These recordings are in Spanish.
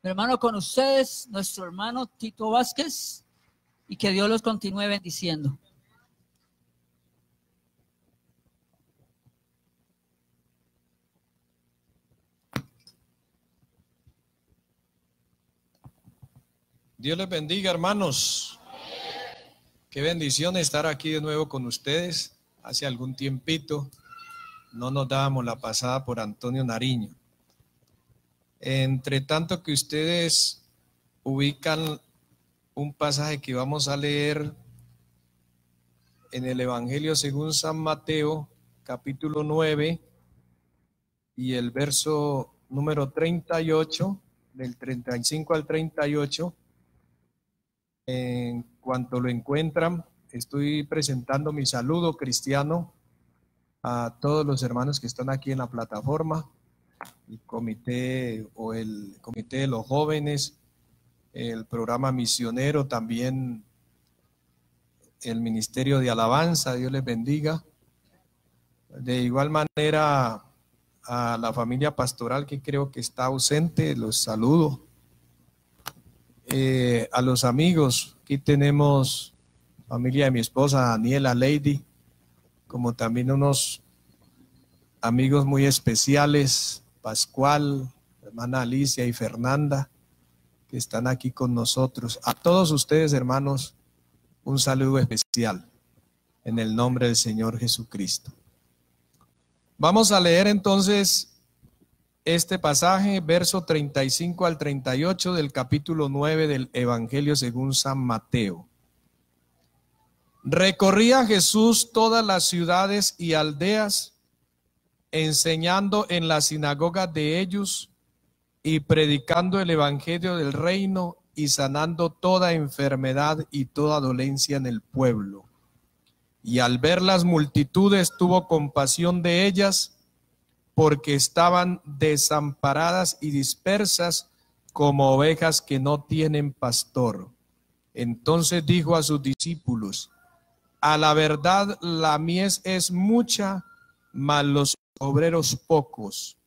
Mi hermano, con ustedes, nuestro hermano Tito Vázquez, y que Dios los continúe bendiciendo. Dios les bendiga, hermanos. Qué bendición estar aquí de nuevo con ustedes. Hace algún tiempito no nos dábamos la pasada por Antonio Nariño. Entre tanto que ustedes ubican un pasaje que vamos a leer en el Evangelio según San Mateo, capítulo 9, y el verso número 38, del 35 al 38. En cuanto lo encuentran, estoy presentando mi saludo cristiano a todos los hermanos que están aquí en la plataforma, el comité de los jóvenes, el programa misionero, también el ministerio de alabanza. Dios les bendiga. De igual manera a la familia pastoral, que creo que está ausente, los saludo. A los amigos, aquí tenemos familia de mi esposa Daniela, Lady, como también unos amigos muy especiales, Pascual, hermana Alicia y Fernanda, que están aquí con nosotros. A todos ustedes, hermanos, un saludo especial en el nombre del Señor Jesucristo. Vamos a leer entonces este pasaje, verso 35 al 38 del capítulo 9 del Evangelio según San Mateo. Recorría Jesús todas las ciudades y aldeas, enseñando en las sinagogas de ellos y predicando el Evangelio del reino y sanando toda enfermedad y toda dolencia en el pueblo. Y al ver las multitudes tuvo compasión de ellas, porque estaban desamparadas y dispersas como ovejas que no tienen pastor. Entonces dijo a sus discípulos: a la verdad la mies es mucha, mas los obreros pocos.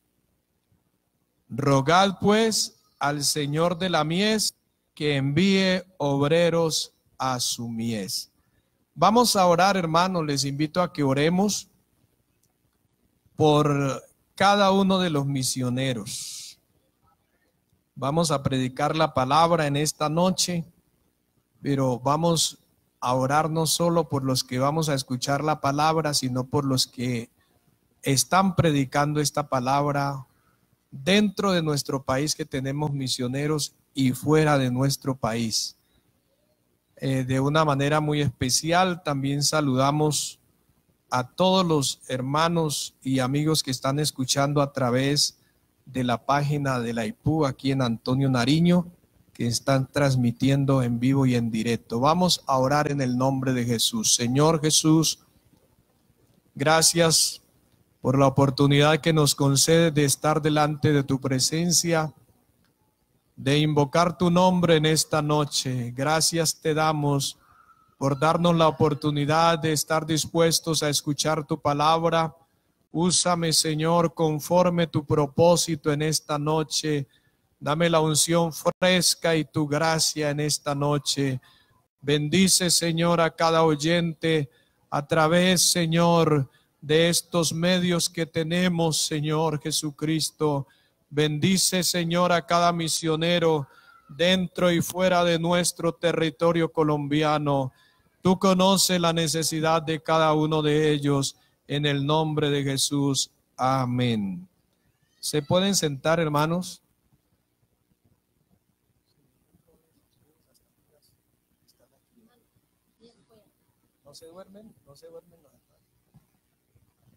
Rogad pues al Señor de la mies que envíe obreros a su mies. Vamos a orar, hermanos. Les invito a que oremos por cada uno de los misioneros. Vamos a predicar la palabra en esta noche, pero vamos a orar no solo por los que vamos a escuchar la palabra, sino por los que están predicando esta palabra dentro de nuestro país, que tenemos misioneros, y fuera de nuestro país. De una manera muy especial también saludamos a todos los hermanos y amigos que están escuchando a través de la página de la IPU aquí en Antonio Nariño, que están transmitiendo en vivo y en directo. Vamos a orar en el nombre de Jesús. Señor Jesús, gracias por la oportunidad que nos concedes de estar delante de tu presencia, de invocar tu nombre en esta noche. Gracias te damos por darnos la oportunidad de estar dispuestos a escuchar tu palabra. Úsame, Señor, conforme tu propósito en esta noche. Dame la unción fresca y tu gracia en esta noche. Bendice, Señor, a cada oyente a través, Señor, de estos medios que tenemos, Señor Jesucristo. Bendice, Señor, a cada misionero dentro y fuera de nuestro territorio colombiano. Tú conoces la necesidad de cada uno de ellos, en el nombre de Jesús. Amén. ¿Se pueden sentar, hermanos? ¿No se duermen? ¿No se duermen?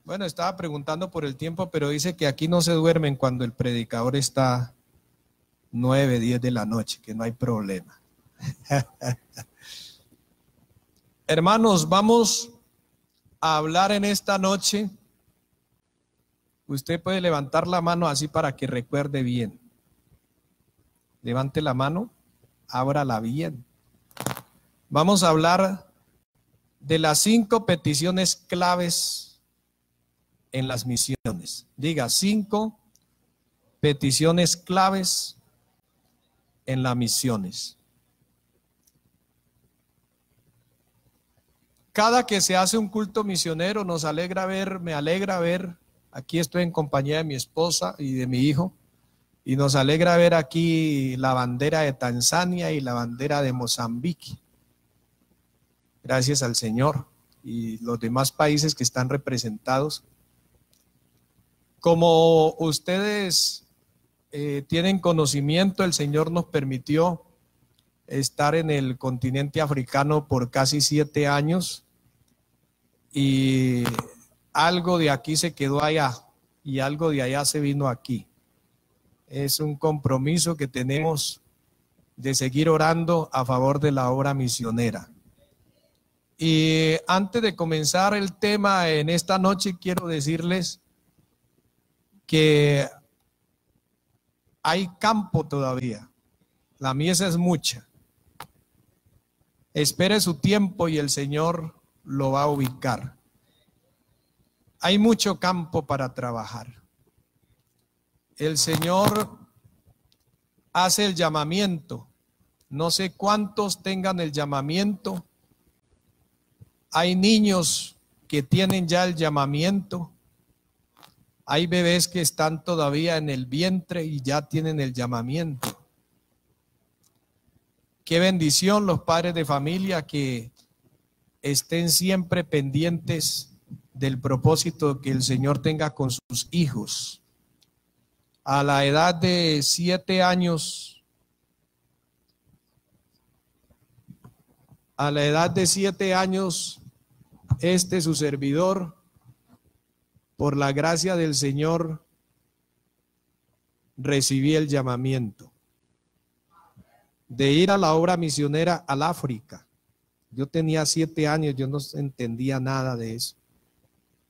Bueno, estaba preguntando por el tiempo, pero dice que aquí no se duermen cuando el predicador está 9, 10 de la noche, que no hay problema. Hermanos, vamos a hablar en esta noche. Usted puede levantar la mano así para que recuerde bien. Levante la mano, ábrala bien. Vamos a hablar de las 5 peticiones claves en las misiones. Diga, 5 peticiones claves en las misiones. Cada que se hace un culto misionero me alegra ver, aquí estoy en compañía de mi esposa y de mi hijo, y nos alegra ver aquí la bandera de Tanzania y la bandera de Mozambique. Gracias al Señor y los demás países que están representados. Como ustedes tienen conocimiento, el Señor nos permitió estar en el continente africano por casi 7 años y algo de aquí se quedó allá y algo de allá se vino aquí. Es un compromiso que tenemos de seguir orando a favor de la obra misionera. Y antes de comenzar el tema en esta noche, quiero decirles que hay campo todavía. La mies es mucha. Espere su tiempo y el Señor lo va a ubicar. Hay mucho campo para trabajar. El Señor hace el llamamiento. No sé cuántos tengan el llamamiento. Hay niños que tienen ya el llamamiento. Hay bebés que están todavía en el vientre y ya tienen el llamamiento. Qué bendición los padres de familia que estén siempre pendientes del propósito que el Señor tenga con sus hijos. A la edad de 7 años, su servidor, por la gracia del Señor, recibí el llamamiento de ir a la obra misionera al África. Yo tenía 7 años, yo no entendía nada de eso.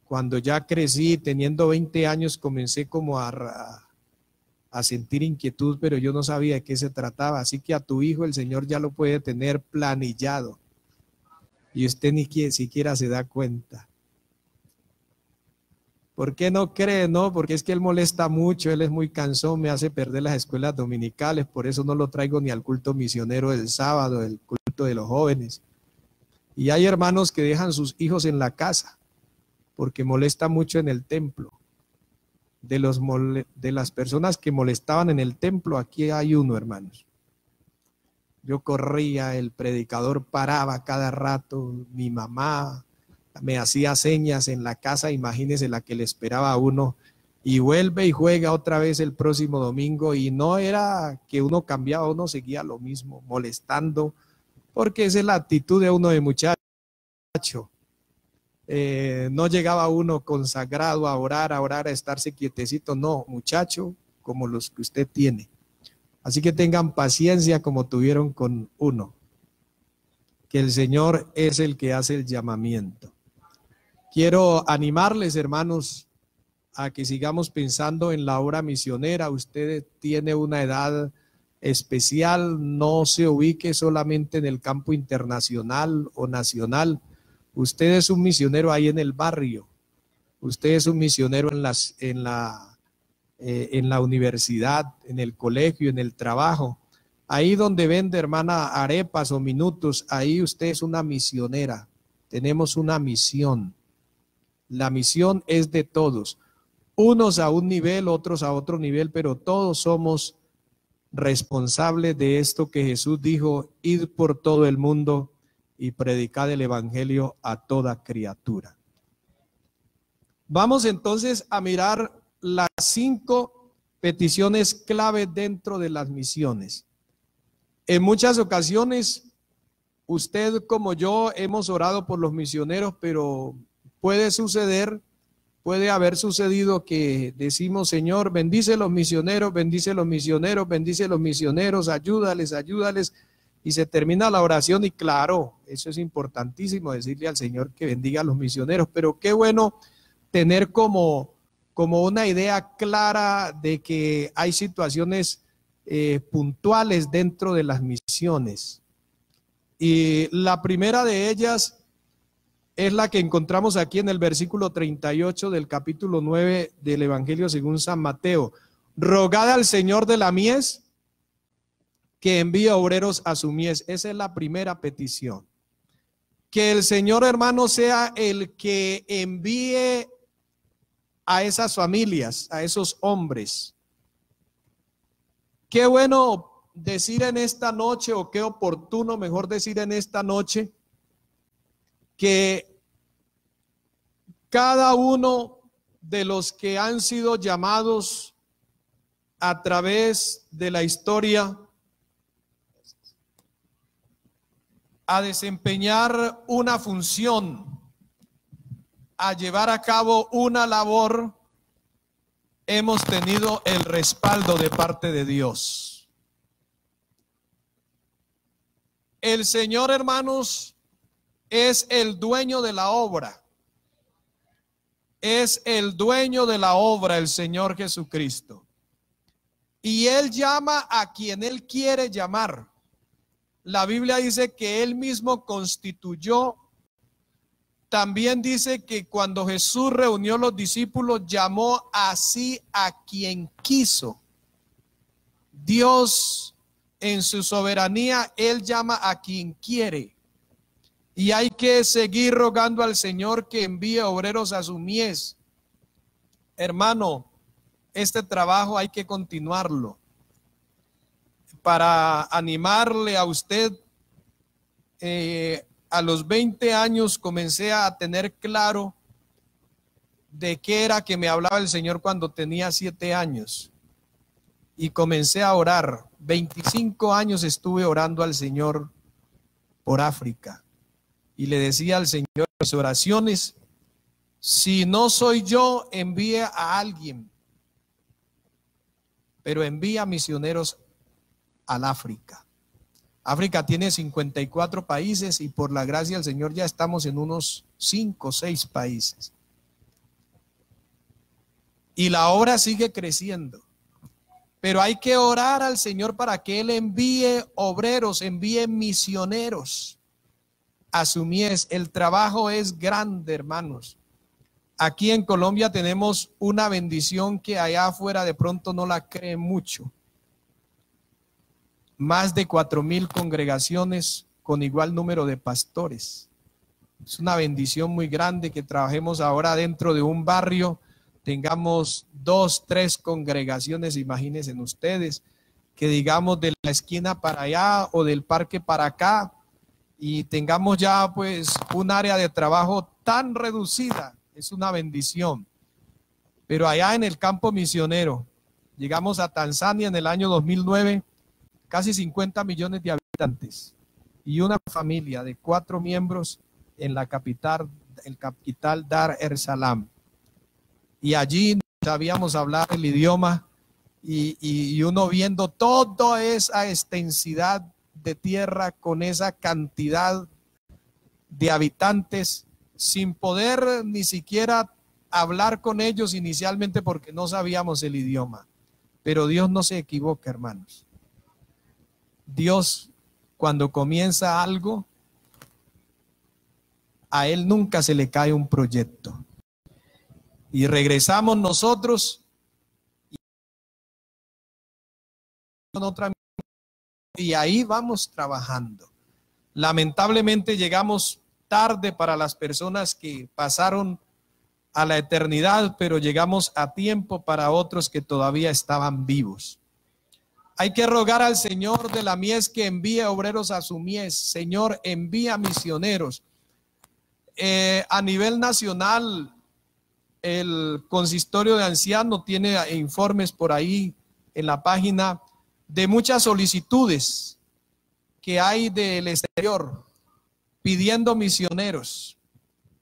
Cuando ya crecí, teniendo 20 años, comencé como a sentir inquietud, pero yo no sabía de qué se trataba. Así que a tu hijo el Señor ya lo puede tener planillado y usted ni siquiera se da cuenta. ¿Por qué no cree? No, porque es que él molesta mucho, él es muy cansón, me hace perder las escuelas dominicales, por eso no lo traigo ni al culto misionero del sábado, el culto de los jóvenes. Y hay hermanos que dejan sus hijos en la casa porque molesta mucho en el templo. De las personas que molestaban en el templo, aquí hay uno, hermanos. Yo corría, el predicador paraba cada rato, mi mamá me hacía señas en la casa, imagínese la que le esperaba a uno, y vuelve y juega otra vez el próximo domingo, y no era que uno cambiaba, uno seguía lo mismo, molestando, porque esa es la actitud de uno de muchacho. No llegaba uno consagrado a orar, a estarse quietecito, no, muchacho, como los que usted tiene. Así que tengan paciencia como tuvieron con uno, que el Señor es el que hace el llamamiento. Quiero animarles, hermanos, a que sigamos pensando en la obra misionera. Usted tiene una edad especial, no se ubique solamente en el campo internacional o nacional. Usted es un misionero ahí en el barrio. Usted es un misionero en la universidad, en el colegio, en el trabajo. Ahí donde vende, hermana, arepas o minutos, ahí usted es una misionera. Tenemos una misión. La misión es de todos. Unos a un nivel, otros a otro nivel, pero todos somos responsables de esto que Jesús dijo: id por todo el mundo y predicad el evangelio a toda criatura. Vamos entonces a mirar las 5 peticiones clave dentro de las misiones. En muchas ocasiones, usted como yo hemos orado por los misioneros, pero puede haber sucedido que decimos: Señor, bendice los misioneros, bendice los misioneros, bendice los misioneros, ayúdales, ayúdales. Y se termina la oración y claro, eso es importantísimo, decirle al Señor que bendiga a los misioneros, pero qué bueno tener como una idea clara de que hay situaciones puntuales dentro de las misiones. Y la primera de ellas es la que encontramos aquí en el versículo 38 del capítulo 9 del Evangelio según San Mateo. Rogad al Señor de la mies que envíe obreros a su mies. Esa es la primera petición. Que el Señor, hermano, sea el que envíe a esas familias, a esos hombres. Qué bueno decir en esta noche, o qué oportuno, mejor decir en esta noche, que cada uno de los que han sido llamados a través de la historia a desempeñar una función, a llevar a cabo una labor, hemos tenido el respaldo de parte de Dios. El Señor, hermanos, es el dueño de la obra. Es el dueño de la obra, el Señor Jesucristo. Y Él llama a quien Él quiere llamar. La Biblia dice que Él mismo constituyó. También dice que cuando Jesús reunió a los discípulos, llamó así a quien quiso. Dios, en su soberanía, Él llama a quien quiere. Y hay que seguir rogando al Señor que envíe obreros a su mies. Hermano, este trabajo hay que continuarlo. Para animarle a usted, a los 20 años comencé a tener claro de qué era que me hablaba el Señor cuando tenía 7 años. Y comencé a orar. 25 años estuve orando al Señor por África. Y le decía al Señor en mis oraciones, si no soy yo, envíe a alguien, pero envía misioneros al África. África tiene 54 países y por la gracia del Señor ya estamos en unos 5 o 6 países. Y la obra sigue creciendo. Pero hay que orar al Señor para que Él envíe obreros, envíe misioneros a su mies. El trabajo es grande, hermanos. Aquí en Colombia tenemos una bendición que allá afuera de pronto no la creen mucho. Más de 4,000 congregaciones con igual número de pastores. Es una bendición muy grande que trabajemos ahora dentro de un barrio, tengamos 2, 3 congregaciones, imagínense ustedes, que digamos de la esquina para allá o del parque para acá, y tengamos ya pues un área de trabajo tan reducida. Es una bendición. Pero allá en el campo misionero, llegamos a Tanzania en el año 2009, casi 50 millones de habitantes y una familia de 4 miembros en la capital Dar es Salaam. Y allí no sabíamos hablar el idioma y uno viendo toda esa extensidad de tierra con esa cantidad de habitantes sin poder ni siquiera hablar con ellos inicialmente porque no sabíamos el idioma. Pero Dios no se equivoca, hermanos. Dios, cuando comienza algo, a Él nunca se le cae un proyecto. Y regresamos nosotros y ahí vamos trabajando. Lamentablemente llegamos tarde para las personas que pasaron a la eternidad, pero llegamos a tiempo para otros que todavía estaban vivos. Hay que rogar al Señor de la mies que envíe obreros a su mies. Señor, envía misioneros. A nivel nacional, el consistorio de ancianos tiene informes por ahí en la página de muchas solicitudes que hay del exterior pidiendo misioneros,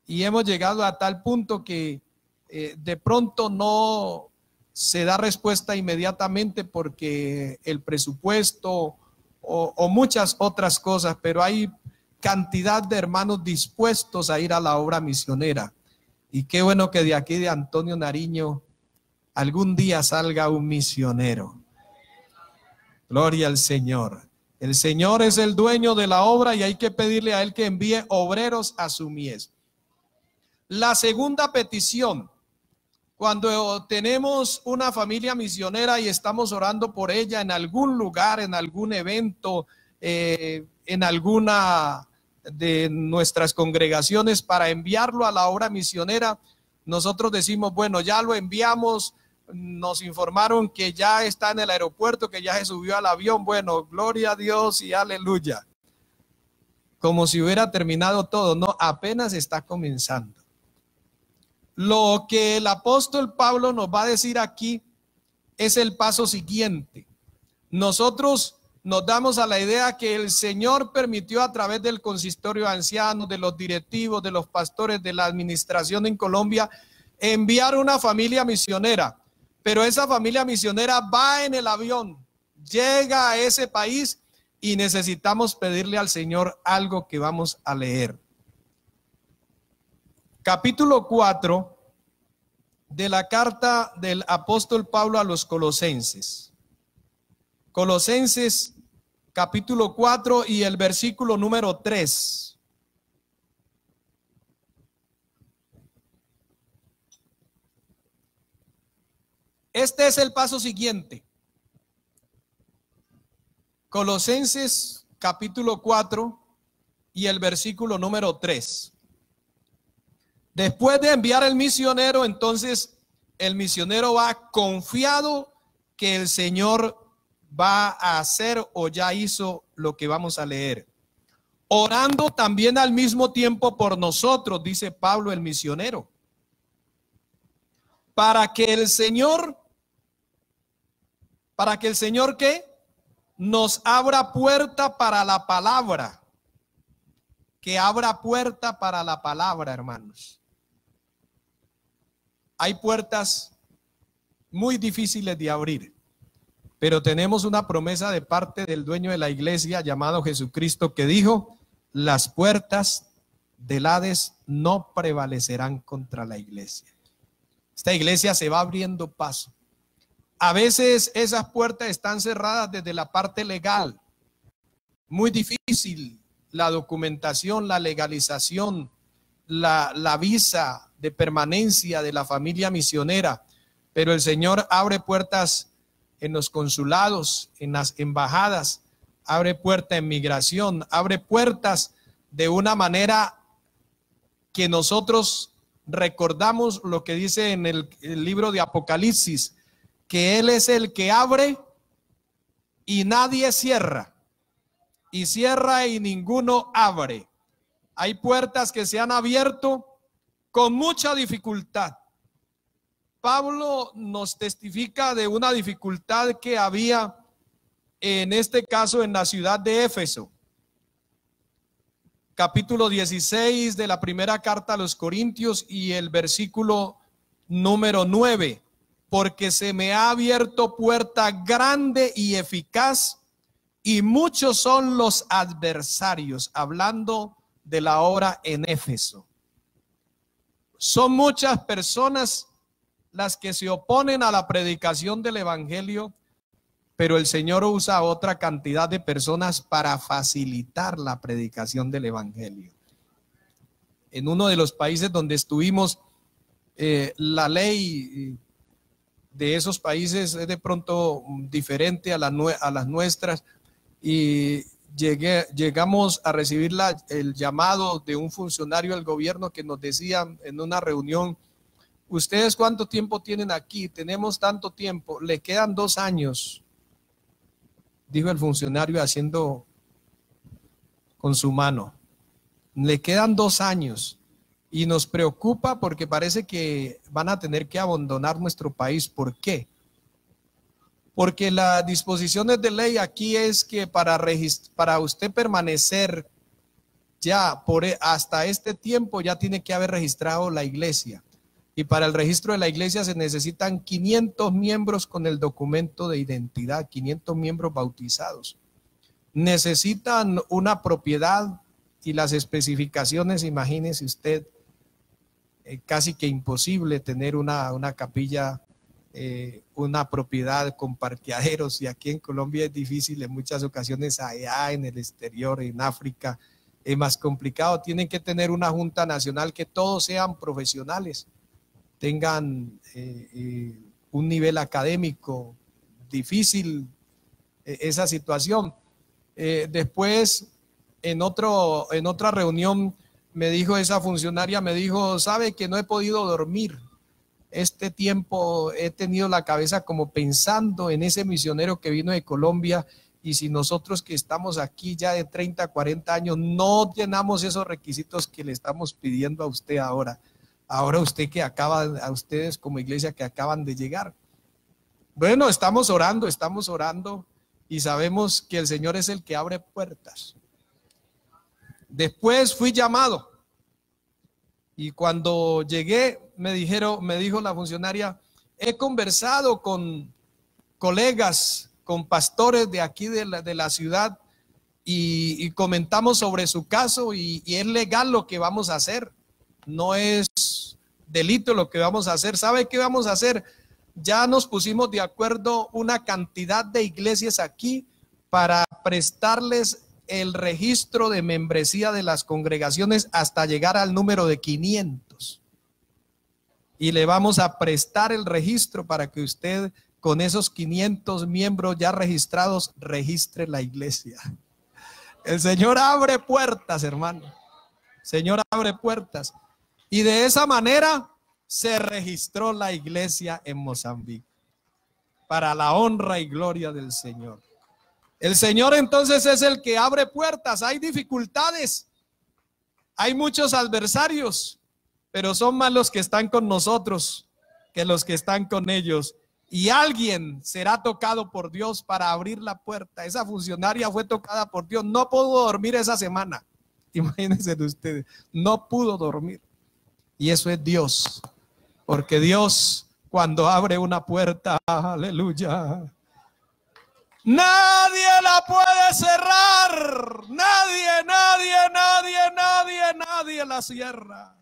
y hemos llegado a tal punto que de pronto no se da respuesta inmediatamente porque el presupuesto o muchas otras cosas, pero hay cantidad de hermanos dispuestos a ir a la obra misionera. Y qué bueno que de aquí de Antonio Nariño algún día salga un misionero. Gloria al Señor. El Señor es el dueño de la obra y hay que pedirle a Él que envíe obreros a su mies. La segunda petición Cuando tenemos una familia misionera y estamos orando por ella en algún lugar, en algún evento, en alguna de nuestras congregaciones para enviarlo a la obra misionera, nosotros decimos, bueno, ya lo enviamos, nos informaron que ya está en el aeropuerto, que ya se subió al avión, bueno, gloria a Dios y aleluya. Como si hubiera terminado todo, no, apenas está comenzando. Lo que el apóstol Pablo nos va a decir aquí es el paso siguiente. Nosotros nos damos a la idea que el Señor permitió a través del consistorio de ancianos, de los directivos, de los pastores, de la administración en Colombia, enviar una familia misionera. Pero esa familia misionera va en el avión, llega a ese país y necesitamos pedirle al Señor algo que vamos a leer. Capítulo 4 de la carta del apóstol Pablo a los Colosenses. Colosenses capítulo 4 y el versículo número 3. Este es el paso siguiente. Colosenses capítulo 4 y el versículo número 3. Después de enviar el misionero, entonces el misionero va confiado que el Señor va a hacer o ya hizo lo que vamos a leer. Orando también al mismo tiempo por nosotros, dice Pablo el misionero, para que el Señor ¿qué? Nos abra puerta para la palabra. Que abra puerta para la palabra, hermanos. Hay puertas muy difíciles de abrir, pero tenemos una promesa de parte del dueño de la iglesia llamado Jesucristo que dijo, las puertas del Hades no prevalecerán contra la iglesia. Esta iglesia se va abriendo paso. A veces esas puertas están cerradas desde la parte legal. Muy difícil la documentación, la legalización, la visa de permanencia de la familia misionera, pero el Señor abre puertas en los consulados, en las embajadas, abre puertas en migración, abre puertas de una manera que nosotros recordamos lo que dice en el libro de Apocalipsis, que Él es el que abre y nadie cierra, y cierra y ninguno abre. Hay puertas que se han abierto con mucha dificultad. Pablo nos testifica de una dificultad que había en este caso en la ciudad de Éfeso. Capítulo 16 de la primera carta a los Corintios y el versículo número 9. Porque se me ha abierto puerta grande y eficaz y muchos son los adversarios, hablando de la obra en Éfeso. Son muchas personas las que se oponen a la predicación del evangelio, pero el Señor usa otra cantidad de personas para facilitar la predicación del evangelio. En uno de los países donde estuvimos, la ley de esos países es de pronto diferente a las nuestras, y llegamos a recibir el llamado de un funcionario del gobierno que nos decía en una reunión, ¿ustedes cuánto tiempo tienen aquí? Tenemos tanto tiempo, le quedan 2 años, dijo el funcionario haciendo con su mano, le quedan 2 años y nos preocupa porque parece que van a tener que abandonar nuestro país. ¿Por qué? Porque las disposiciones de ley aquí es que para usted permanecer ya hasta este tiempo ya tiene que haber registrado la iglesia. Y para el registro de la iglesia se necesitan 500 miembros con el documento de identidad, 500 miembros bautizados. Necesitan una propiedad y las especificaciones, imagínese usted, casi que imposible tener una capilla, una propiedad con parqueaderos, y aquí en Colombia es difícil en muchas ocasiones, allá en el exterior, en África, es más complicado. Tienen que tener una junta nacional que todos sean profesionales. tengan un nivel académico difícil, esa situación. Después, en otra reunión, me dijo esa funcionaria, me dijo, sabe que no he podido dormir. Este tiempo he tenido la cabeza como pensando en ese misionero que vino de Colombia, y si nosotros que estamos aquí ya de 30, 40 años no llenamos esos requisitos que le estamos pidiendo a usted ahora usted que a ustedes como iglesia que acaban de llegar. Bueno, estamos orando y sabemos que el Señor es el que abre puertas. Después fui llamado y cuando llegué me dijo la funcionaria, he conversado con colegas, con pastores de aquí de la ciudad y comentamos sobre su caso y es legal lo que vamos a hacer, no es delito lo que vamos a hacer. ¿Sabe qué vamos a hacer? Ya nos pusimos de acuerdo una cantidad de iglesias aquí para prestarles el registro de membresía de las congregaciones hasta llegar al número de 500. Y le vamos a prestar el registro para que usted con esos 500 miembros ya registrados registre la iglesia. El Señor abre puertas, hermano. El Señor abre puertas. Y de esa manera se registró la iglesia en Mozambique para la honra y gloria del Señor. El Señor entonces es el que abre puertas. Hay dificultades, hay muchos adversarios, pero son más los que están con nosotros que los que están con ellos. Y alguien será tocado por Dios para abrir la puerta. Esa funcionaria fue tocada por Dios. No pudo dormir esa semana. Imagínense ustedes, no pudo dormir. Y eso es Dios, porque Dios cuando abre una puerta, aleluya, nadie la puede cerrar, nadie la cierra.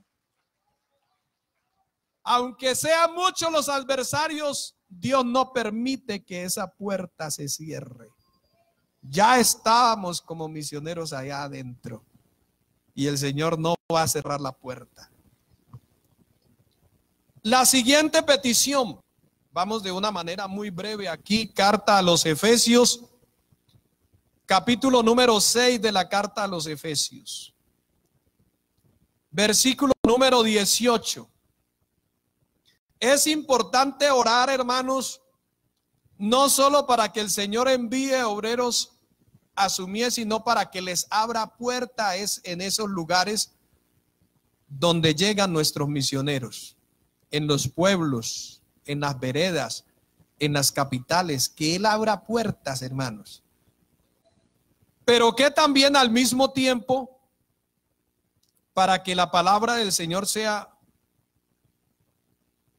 Aunque sean muchos los adversarios, Dios no permite que esa puerta se cierre. Ya estábamos como misioneros allá adentro y el Señor no va a cerrar la puerta. La siguiente petición, vamos de una manera muy breve aquí, carta a los Efesios, capítulo número 6 de la carta a los Efesios, versículo número 18. Es importante orar, hermanos, no solo para que el Señor envíe obreros a su mies, sino para que les abra puertas en esos lugares donde llegan nuestros misioneros. En los pueblos, en las veredas, en las capitales, que Él abra puertas, hermanos. Pero que también al mismo tiempo, para que la palabra del Señor sea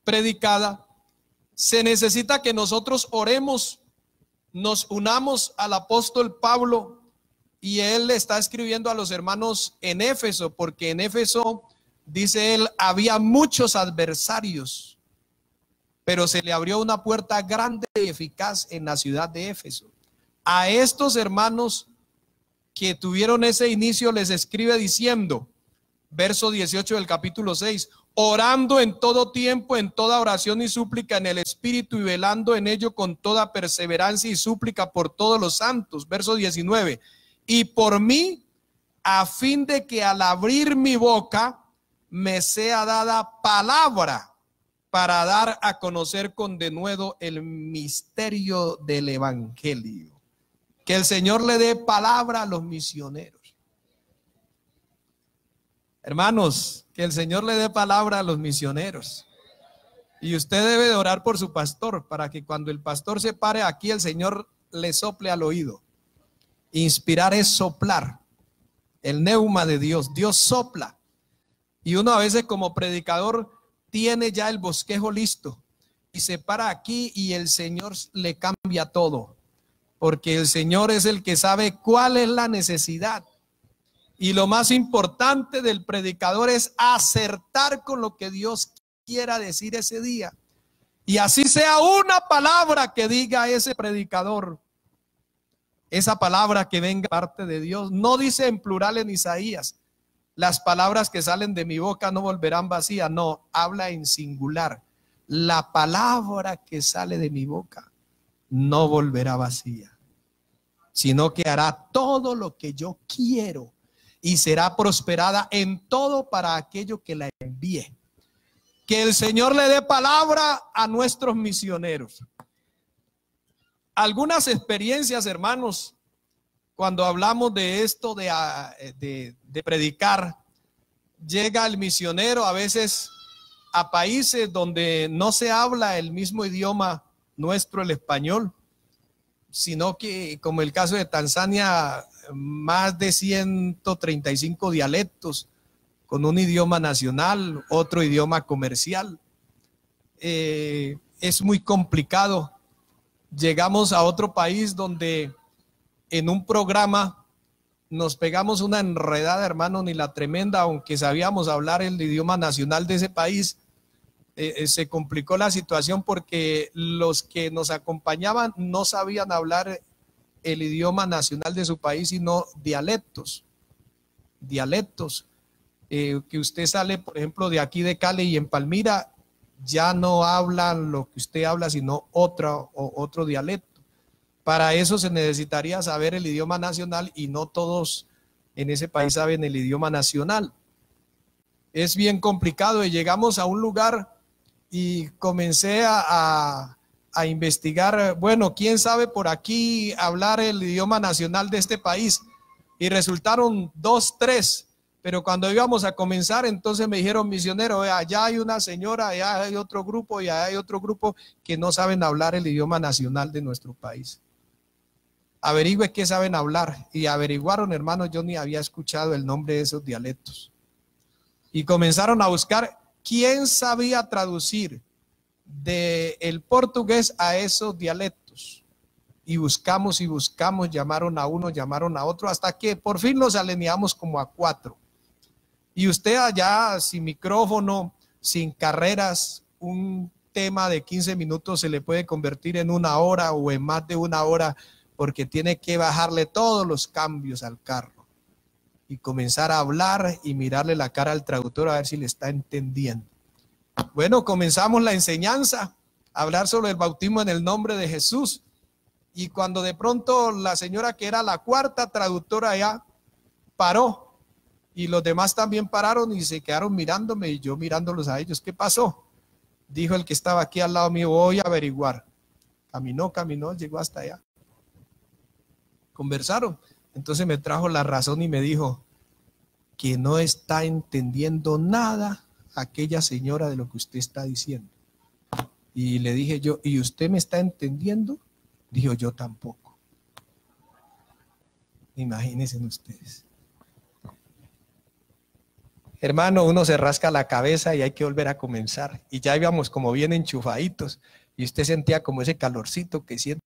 predicada, se necesita que nosotros oremos, nos unamos al apóstol Pablo, y él le está escribiendo a los hermanos en Éfeso, porque en Éfeso, dice él, había muchos adversarios, pero se le abrió una puerta grande y eficaz en la ciudad de Éfeso. A estos hermanos que tuvieron ese inicio les escribe diciendo, verso 18 del capítulo 6, orando en todo tiempo, en toda oración y súplica en el Espíritu, y velando en ello con toda perseverancia y súplica por todos los santos. Verso 19, y por mí, a fin de que al abrir mi boca me sea dada palabra para dar a conocer con denuedo el misterio del evangelio. Que el Señor le dé palabra a los misioneros. Hermanos, que el Señor le dé palabra a los misioneros. Y usted debe de orar por su pastor, para que cuando el pastor se pare aquí, el Señor le sople al oído. Inspirar es soplar. El neuma de Dios, Dios sopla. Y uno a veces como predicador tiene ya el bosquejo listo y se para aquí y el Señor le cambia todo, porque el Señor es el que sabe cuál es la necesidad. Y lo más importante del predicador es acertar con lo que Dios quiera decir ese día. Y así sea una palabra que diga ese predicador, esa palabra que venga parte de Dios. No dice en plural en Isaías, las palabras que salen de mi boca no volverán vacías. No, habla en singular. La palabra que sale de mi boca no volverá vacía, sino que hará todo lo que yo quiero y será prosperada en todo para aquello que la envíe. Que el Señor le dé palabra a nuestros misioneros. Algunas experiencias, hermanos, cuando hablamos de esto de predicar, llega el misionero a veces a países donde no se habla el mismo idioma nuestro, el español, sino que, como el caso de Tanzania, más de 135 dialectos con un idioma nacional, otro idioma comercial. Es muy complicado. Llegamos a otro país donde en un programa nos pegamos una enredada, hermano, ni la tremenda, aunque sabíamos hablar el idioma nacional de ese país. Se complicó la situación porque los que nos acompañaban no sabían hablar el idioma nacional de su país, sino dialectos. Que usted sale, por ejemplo, de aquí de Cali y en Palmira, ya no hablan lo que usted habla, sino otro dialecto. Para eso se necesitaría saber el idioma nacional y no todos en ese país saben el idioma nacional. Es bien complicado y llegamos a un lugar y comencé a investigar, bueno, ¿quién sabe por aquí hablar el idioma nacional de este país? Y resultaron 2, 3, pero cuando íbamos a comenzar, entonces me dijeron, misionero, allá hay una señora, allá hay otro grupo y allá hay otro grupo que no saben hablar el idioma nacional de nuestro país. Averigüe qué saben hablar. Y averiguaron, hermanos, yo ni había escuchado el nombre de esos dialectos. Y comenzaron a buscar quién sabía traducir del portugués a esos dialectos. Y buscamos, llamaron a uno, llamaron a otro, hasta que por fin nos alineamos como a 4. Y usted allá, sin micrófono, sin carreras, un tema de 15 minutos se le puede convertir en 1 hora o en más de 1 hora, porque tiene que bajarle todos los cambios al carro y comenzar a hablar y mirarle la cara al traductor a ver si le está entendiendo. Bueno, comenzamos la enseñanza, a hablar sobre el bautismo en el nombre de Jesús. Y cuando de pronto la señora, que era la 4ª traductora allá, paró, y los demás también pararon y se quedaron mirándome y yo mirándolos a ellos. ¿Qué pasó? Dijo el que estaba aquí al lado mío, voy a averiguar. Caminó, llegó hasta allá. Conversaron. Entonces me trajo la razón y me dijo que no está entendiendo nada aquella señora de lo que usted está diciendo. Y le dije yo, ¿y usted me está entendiendo? Dijo, yo tampoco. Imagínense ustedes. Hermano, uno se rasca la cabeza y hay que volver a comenzar. Y ya íbamos como bien enchufaditos. Y usted sentía como ese calorcito que siente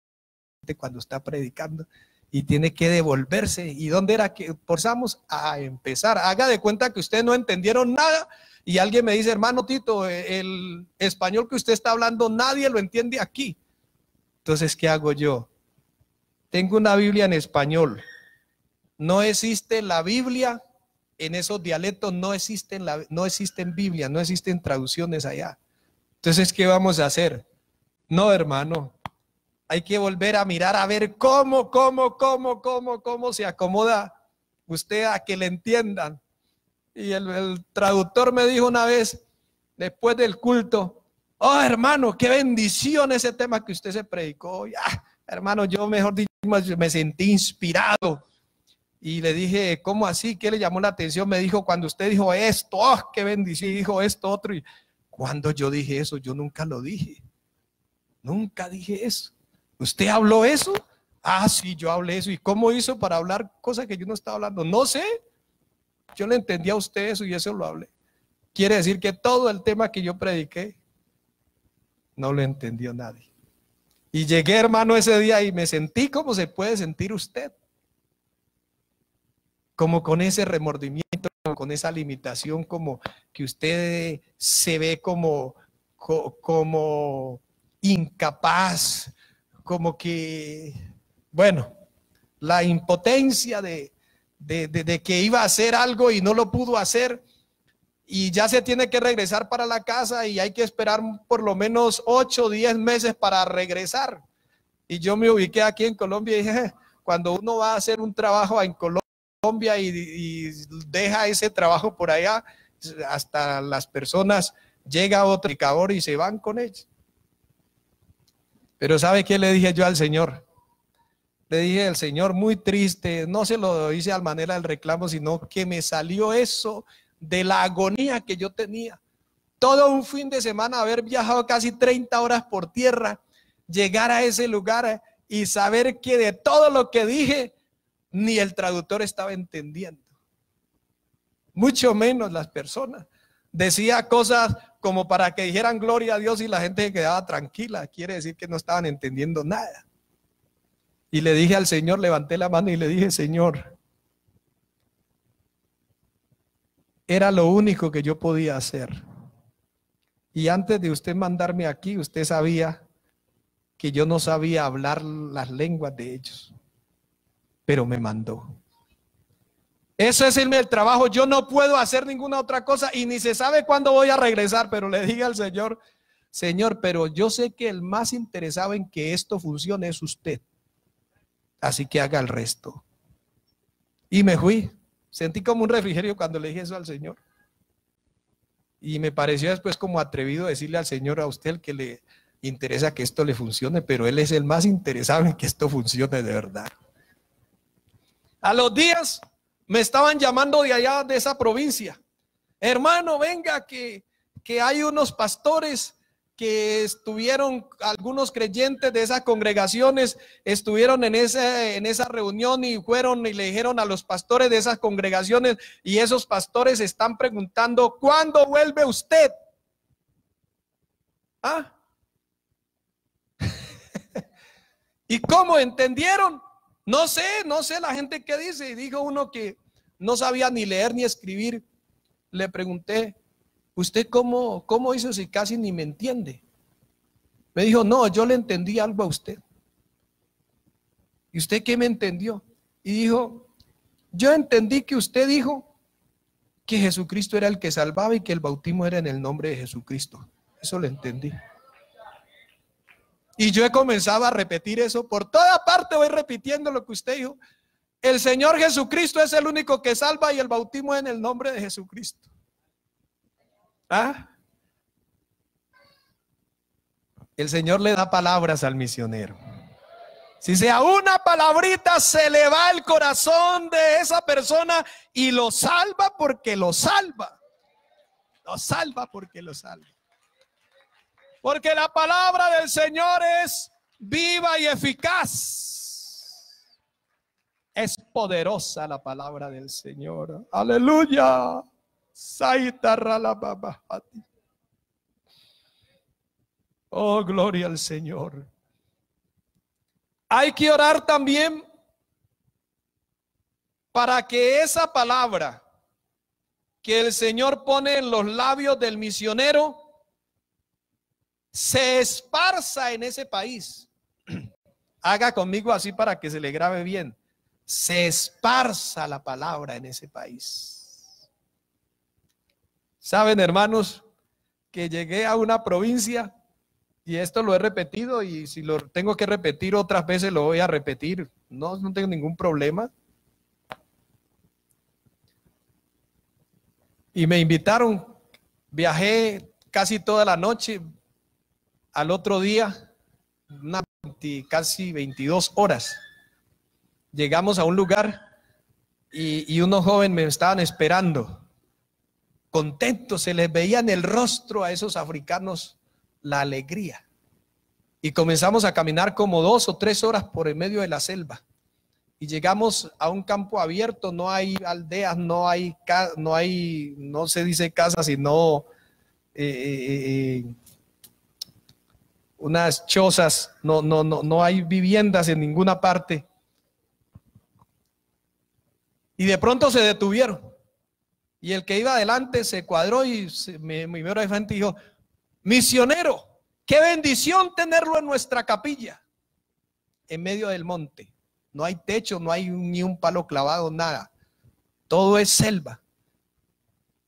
cuando está predicando. Y tiene que devolverse. ¿Y dónde era que forzamos a empezar? Haga de cuenta que ustedes no entendieron nada. Y alguien me dice, hermano Tito, el español que usted está hablando, nadie lo entiende aquí. Entonces, ¿qué hago yo? Tengo una Biblia en español. No existe la Biblia en esos dialectos, no existen Biblia, no existen traducciones allá. Entonces, ¿qué vamos a hacer? No, hermano, hay que volver a mirar a ver cómo se acomoda usted a que le entiendan. Y el traductor me dijo una vez, después del culto, oh, hermano, qué bendición ese tema que usted se predicó. Hermano, yo mejor dicho, me sentí inspirado. Y le dije, ¿cómo así? ¿Qué le llamó la atención? Me dijo, cuando usted dijo esto, oh, qué bendición, dijo esto, otro. Y cuando yo dije eso, yo nunca lo dije. Nunca dije eso. ¿Usted habló eso? Ah, sí, yo hablé eso. ¿Y cómo hizo para hablar cosas que yo no estaba hablando? No sé. Yo le entendí a usted eso y eso lo hablé. Quiere decir que todo el tema que yo prediqué no lo entendió nadie. Y llegué, hermano, ese día y me sentí como se puede sentir usted. Como con ese remordimiento, con esa limitación, como que usted se ve como incapaz, como que, bueno, la impotencia de de que iba a hacer algo y no lo pudo hacer, y ya se tiene que regresar para la casa y hay que esperar por lo menos 8 o 10 meses para regresar. Y yo me ubiqué aquí en Colombia y dije, cuando uno va a hacer un trabajo en Colombia y deja ese trabajo por allá, hasta las personas, llega otro predicador y se van con ellos. Pero ¿sabe qué le dije yo al Señor? Le dije al Señor muy triste, no se lo hice a manera del reclamo, sino que me salió eso de la agonía que yo tenía. Todo un fin de semana, haber viajado casi 30 horas por tierra, llegar a ese lugar y saber que de todo lo que dije, ni el traductor estaba entendiendo. Mucho menos las personas. Decía cosas como para que dijeran gloria a Dios y la gente se quedaba tranquila. Quiere decir que no estaban entendiendo nada. Y le dije al Señor, levanté la mano y le dije, Señor, era lo único que yo podía hacer. Y antes de usted mandarme aquí, usted sabía que yo no sabía hablar las lenguas de ellos, pero me mandó. Eso es el trabajo. Yo no puedo hacer ninguna otra cosa y ni se sabe cuándo voy a regresar, pero le dije al Señor, Señor, pero yo sé que el más interesado en que esto funcione es usted. Así que haga el resto. Y me fui. Sentí como un refrigerio cuando le dije eso al Señor. Y me pareció después como atrevido decirle al Señor, a usted el que le interesa que esto le funcione, pero Él es el más interesado en que esto funcione de verdad. A los días me estaban llamando de allá, de esa provincia. Hermano, venga que hay unos pastores que estuvieron, algunos creyentes de esas congregaciones estuvieron en esa reunión y fueron y le dijeron a los pastores de esas congregaciones, y esos pastores están preguntando, ¿cuándo vuelve usted? ¿Ah? ¿Y cómo entendieron? No sé la gente qué dice. Y dijo uno que no sabía ni leer ni escribir. Le pregunté, ¿usted cómo hizo si casi ni me entiende? Me dijo, no, yo le entendí algo a usted. ¿Y usted qué me entendió? Y dijo, yo entendí que usted dijo que Jesucristo era el que salvaba y que el bautismo era en el nombre de Jesucristo. Eso le entendí. Y yo he comenzado a repetir eso. Por toda parte voy repitiendo lo que usted dijo. El Señor Jesucristo es el único que salva y el bautismo es en el nombre de Jesucristo. ¿Ah? El Señor le da palabras al misionero. Si sea una palabrita, se le va el corazón de esa persona y lo salva porque lo salva. Lo salva porque lo salva. Porque la palabra del Señor es viva y eficaz. Es poderosa la palabra del Señor. Aleluya. Oh, gloria al Señor. Hay que orar también para que esa palabra que el Señor pone en los labios del misionero se esparza en ese país. Haga conmigo así para que se le grabe bien. Se esparza la palabra en ese país. Saben, hermanos, que llegué a una provincia, y esto lo he repetido, y si lo tengo que repetir otras veces lo voy a repetir. No tengo ningún problema. Y me invitaron, viajé casi toda la noche. Al otro día, casi 22 horas, llegamos a un lugar y unos jóvenes me estaban esperando, contentos, se les veía en el rostro a esos africanos la alegría. Y comenzamos a caminar como 2 o 3 horas por el medio de la selva. Y llegamos a un campo abierto, no hay aldeas, no se dice casa, sino unas chozas, no hay viviendas en ninguna parte. Y de pronto se detuvieron. Y el que iba adelante se cuadró y me miró de frente y dijo, misionero, qué bendición tenerlo en nuestra capilla, en medio del monte. No hay techo, no hay ni un palo clavado, nada. todo es selva.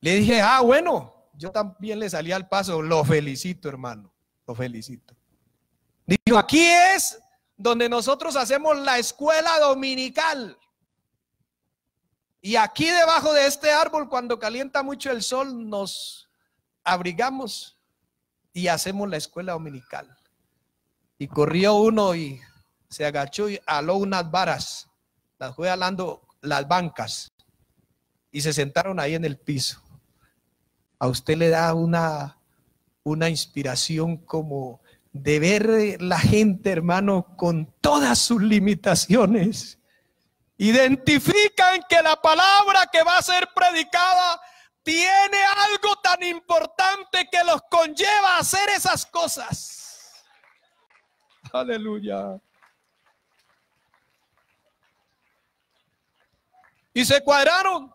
Le dije, bueno, yo también le salí al paso. Lo felicito, hermano, lo felicito. Dijo, aquí es donde nosotros hacemos la escuela dominical. Y aquí debajo de este árbol, cuando calienta mucho el sol, nos abrigamos y hacemos la escuela dominical. Y corrió uno y se agachó y aló unas varas, las fue alando las bancas y se sentaron ahí en el piso. A usted le da una inspiración como de ver la gente, hermano, con todas sus limitaciones. Identifican que la palabra que va a ser predicada tiene algo tan importante que los conlleva a hacer esas cosas. Aleluya. Y se cuadraron.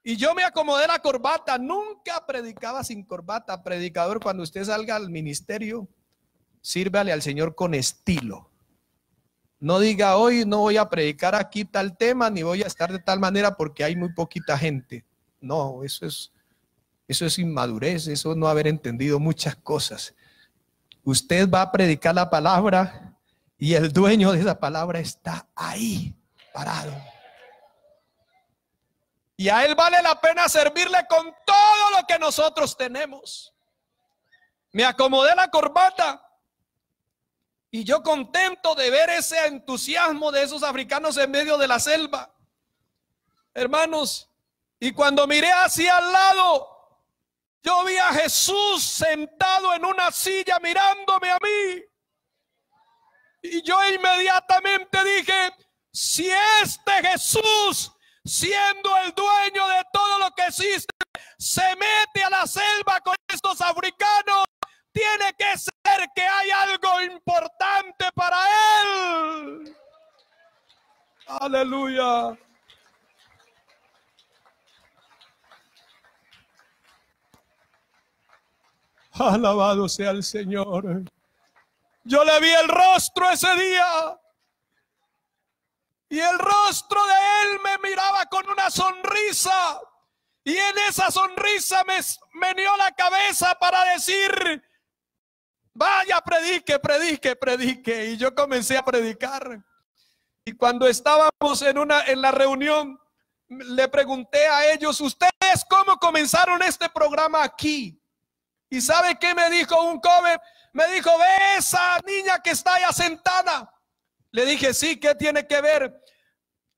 Y yo me acomodé la corbata. Nunca predicaba sin corbata. Predicador, cuando usted salga al ministerio, sírvale al Señor con estilo. No diga, hoy no voy a predicar aquí tal tema, ni voy a estar de tal manera porque hay muy poquita gente. No, eso es inmadurez, eso no haber entendido muchas cosas. Usted va a predicar la palabra y el dueño de esa palabra está ahí, parado. Y a él vale la pena servirle con todo lo que nosotros tenemos. Me acomodé la corbata. Y yo contento de ver ese entusiasmo de esos africanos en medio de la selva. Hermanos, y cuando miré hacia al lado, yo vi a Jesús sentado en una silla mirándome a mí. Y yo inmediatamente dije, si este Jesús, siendo el dueño de todo lo que existe, se mete a la selva con estos africanos, tiene que ser que hay algo importante para él. Aleluya. Alabado sea el Señor. Yo le vi el rostro ese día. Y el rostro de él me miraba con una sonrisa. Y en esa sonrisa me meneó la cabeza para decir, vaya, predique, predique, predique. Y yo comencé a predicar. Y cuando estábamos en la reunión, le pregunté a ellos, ¿ustedes cómo comenzaron este programa aquí? ¿Y sabe qué me dijo un joven? Me dijo, ve esa niña que está allá sentada. Le dije, sí, ¿qué tiene que ver?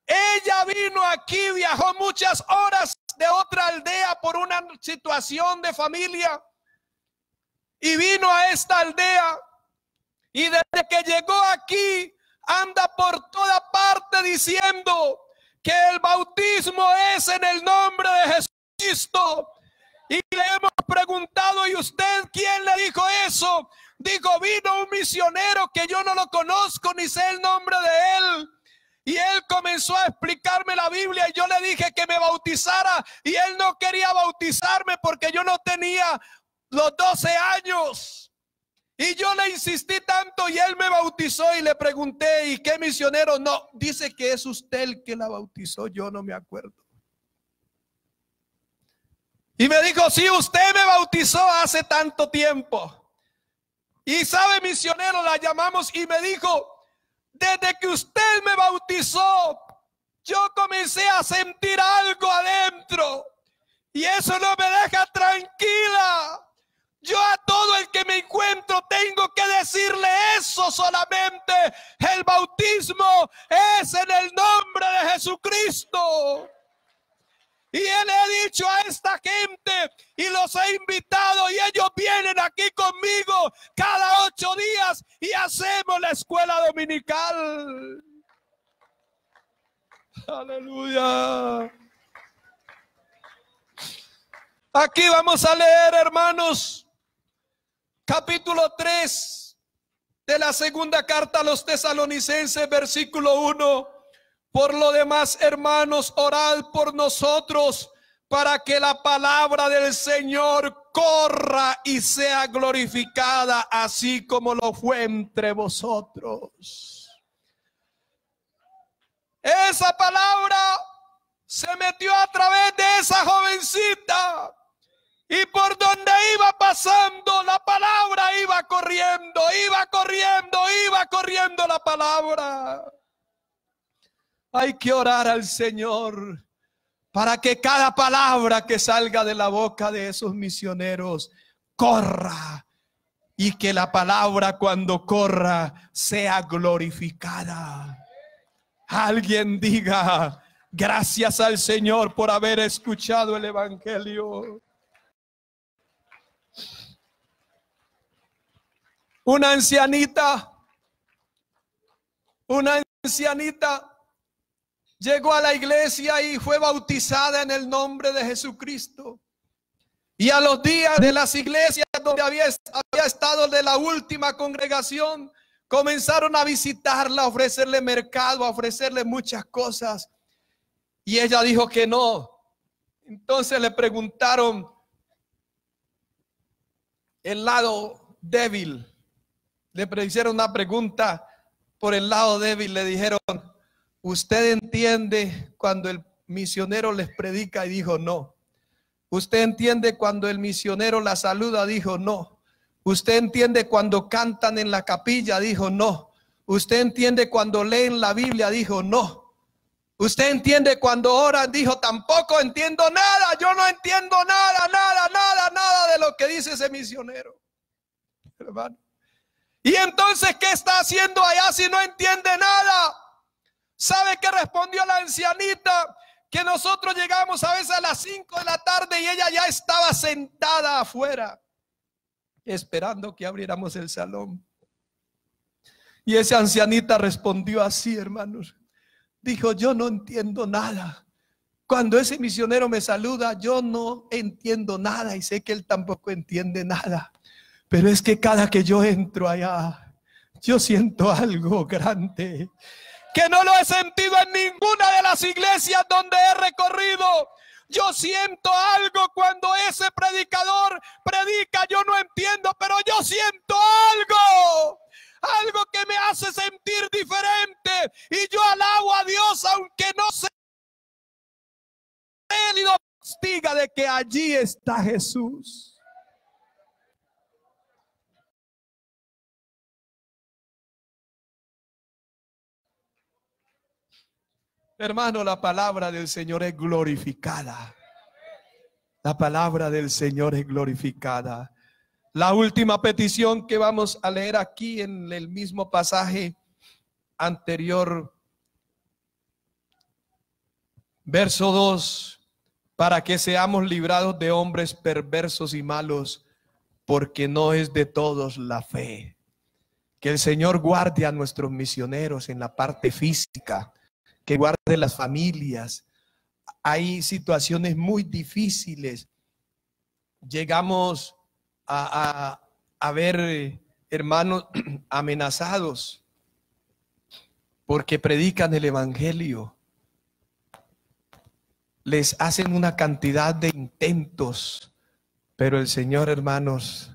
Ella vino aquí, viajó muchas horas de otra aldea por una situación de familia. Y vino a esta aldea. Y desde que llegó aquí, anda por toda parte diciendo que el bautismo es en el nombre de Jesucristo. Y le hemos preguntado, ¿y usted quién le dijo eso? Dijo, vino un misionero que yo no lo conozco ni sé el nombre de él. Y él comenzó a explicarme la Biblia y yo le dije que me bautizara. Y él no quería bautizarme porque yo no tenía los 12 años. Y yo le insistí tanto y él me bautizó y le pregunté, ¿y qué misionero? No, dice que es usted el que la bautizó, yo no me acuerdo. Y me dijo, sí, usted me bautizó hace tanto tiempo. Y sabe, misionero, la llamamos y me dijo, desde que usted me bautizó, yo comencé a sentir algo adentro. Y eso no me deja tranquila. Yo a todo el que me encuentro tengo que decirle eso solamente. El bautismo es en el nombre de Jesucristo. Y él he dicho a esta gente y los he invitado y ellos vienen aquí conmigo cada 8 días y hacemos la escuela dominical. Aleluya. Aquí vamos a leer, hermanos, capítulo 3 de la segunda carta a los Tesalonicenses, versículo 1. Por lo demás, hermanos, orad por nosotros para que la palabra del Señor corra y sea glorificada, así como lo fue entre vosotros. Esa palabra se metió a través de esa jovencita. Y por donde iba pasando, la palabra iba corriendo, iba corriendo, iba corriendo la palabra. Hay que orar al Señor para que cada palabra que salga de la boca de esos misioneros corra, y que la palabra cuando corra sea glorificada. Alguien diga: gracias al Señor por haber escuchado el evangelio. Una ancianita llegó a la iglesia y fue bautizada en el nombre de Jesucristo. Y a los días de las iglesias donde había estado de la última congregación, comenzaron a visitarla, a ofrecerle mercado, a ofrecerle muchas cosas. Y ella dijo que no. Entonces le preguntaron el lado débil. Le hicieron una pregunta por el lado débil. Le dijeron: ¿usted entiende cuando el misionero les predica? Y dijo: no. ¿Usted entiende cuando el misionero la saluda? Dijo: no. ¿Usted entiende cuando cantan en la capilla? Dijo: no. ¿Usted entiende cuando leen la Biblia? Dijo: no. ¿Usted entiende cuando oran? Dijo: tampoco entiendo nada. Yo no entiendo nada de lo que dice ese misionero, hermano. Y entonces, ¿qué está haciendo allá si no entiende nada? ¿Sabe qué respondió la ancianita? Que nosotros llegamos a veces a las 5 de la tarde y ella ya estaba sentada afuera, esperando que abriéramos el salón. Y esa ancianita respondió así, hermanos. Dijo: yo no entiendo nada. Cuando ese misionero me saluda, yo no entiendo nada y sé que él tampoco entiende nada. Pero es que cada que yo entro allá, yo siento algo grande que no lo he sentido en ninguna de las iglesias donde he recorrido. Yo siento algo cuando ese predicador predica. Yo no entiendo, pero yo siento algo que me hace sentir diferente. Y yo alabo a Dios, aunque no sé, Él y nos diga de que allí está Jesús. Hermano, la palabra del Señor es glorificada. La palabra del Señor es glorificada. La última petición que vamos a leer aquí en el mismo pasaje anterior, verso 2: para que seamos librados de hombres perversos y malos, porque no es de todos la fe. Que el Señor guarde a nuestros misioneros en la parte física, que guarde las familias. Hay situaciones muy difíciles. Llegamos a ver hermanos amenazados porque predican el evangelio. Les hacen una cantidad de intentos, pero el Señor, hermanos,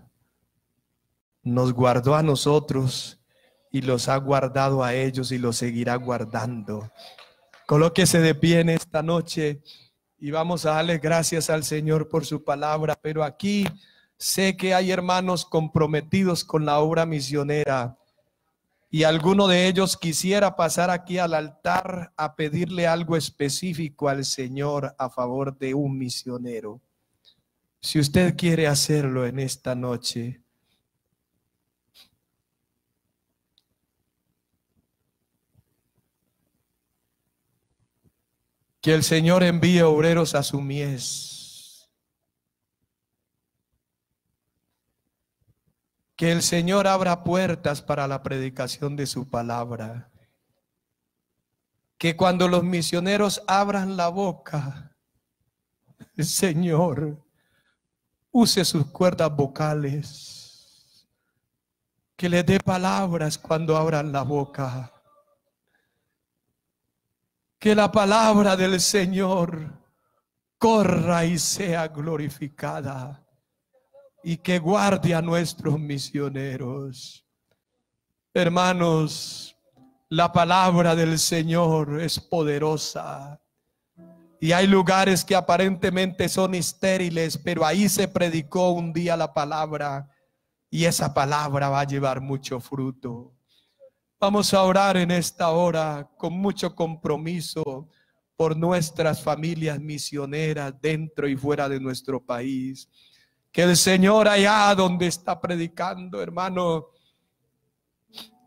nos guardó a nosotros y los ha guardado a ellos y los seguirá guardando. Colóquese de pie en esta noche y vamos a darle gracias al Señor por su palabra. Pero aquí sé que hay hermanos comprometidos con la obra misionera y alguno de ellos quisiera pasar aquí al altar a pedirle algo específico al Señor a favor de un misionero. Si usted quiere hacerlo en esta noche, que el Señor envíe obreros a su mies. Que el Señor abra puertas para la predicación de su palabra. Que cuando los misioneros abran la boca, el Señor use sus cuerdas vocales. Que les dé palabras cuando abran la boca. Que la palabra del Señor corra y sea glorificada, y que guarde a nuestros misioneros. Hermanos, la palabra del Señor es poderosa Y hay lugares que aparentemente son estériles, pero ahí se predicó un día la palabra y esa palabra va a llevar mucho fruto. Vamos a orar en esta hora con mucho compromiso por nuestras familias misioneras dentro y fuera de nuestro país. Que el Señor allá donde está predicando, hermano,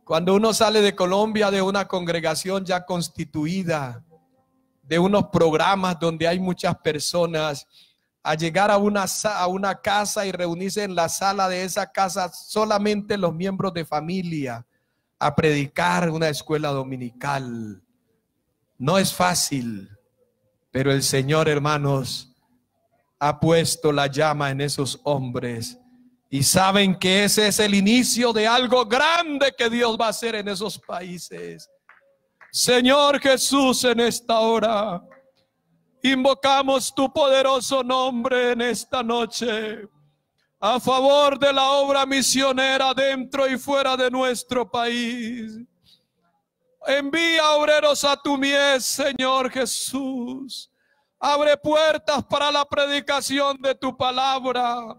cuando uno sale de Colombia, de una congregación ya constituida, de unos programas donde hay muchas personas, a llegar a una casa y reunirse en la sala de esa casa solamente los miembros de familia a predicar una escuela dominical. No es fácil, pero el Señor, hermanos, ha puesto la llama en esos hombres y saben que ese es el inicio de algo grande que Dios va a hacer en esos países. Señor Jesús, en esta hora invocamos tu poderoso nombre en esta noche a favor de la obra misionera dentro y fuera de nuestro país. Envía obreros a tu mies, Señor Jesús. Abre puertas para la predicación de tu palabra.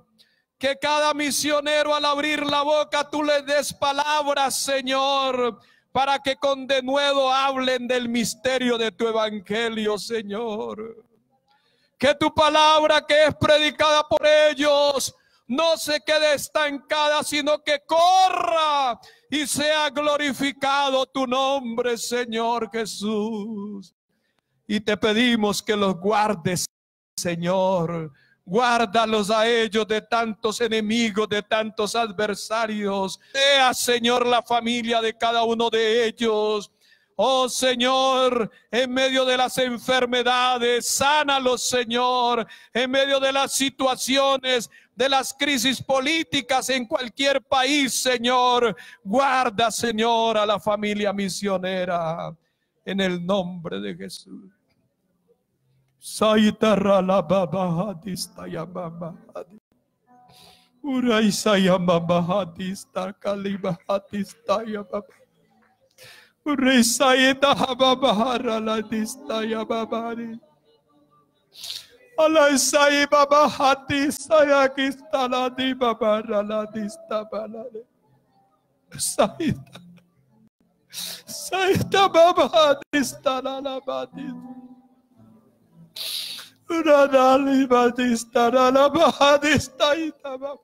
Que cada misionero al abrir la boca tú le des palabras, Señor, para que con denuedo hablen del misterio de tu evangelio, Señor. Que tu palabra que es predicada por ellos no se quede estancada, sino que corra y sea glorificado tu nombre, Señor Jesús. Y te pedimos que los guardes, Señor. Guárdalos a ellos de tantos enemigos, de tantos adversarios. Sea, Señor, la familia de cada uno de ellos. Oh Señor, en medio de las enfermedades, sánalos, Señor. En medio de las situaciones, de las crisis políticas en cualquier país, Señor, guarda, Señor, a la familia misionera. En el nombre de Jesús. Saitara la baba hadista ya baba hadista. Uray saya baba hadista kaliba hadista ya baba. Uray saita baba harala hadista ya baba. Alay sai baba hadista ya kistala di baba harala hadista balale. Saita baba hadista la hadista. Radali batista la bahadista itaba.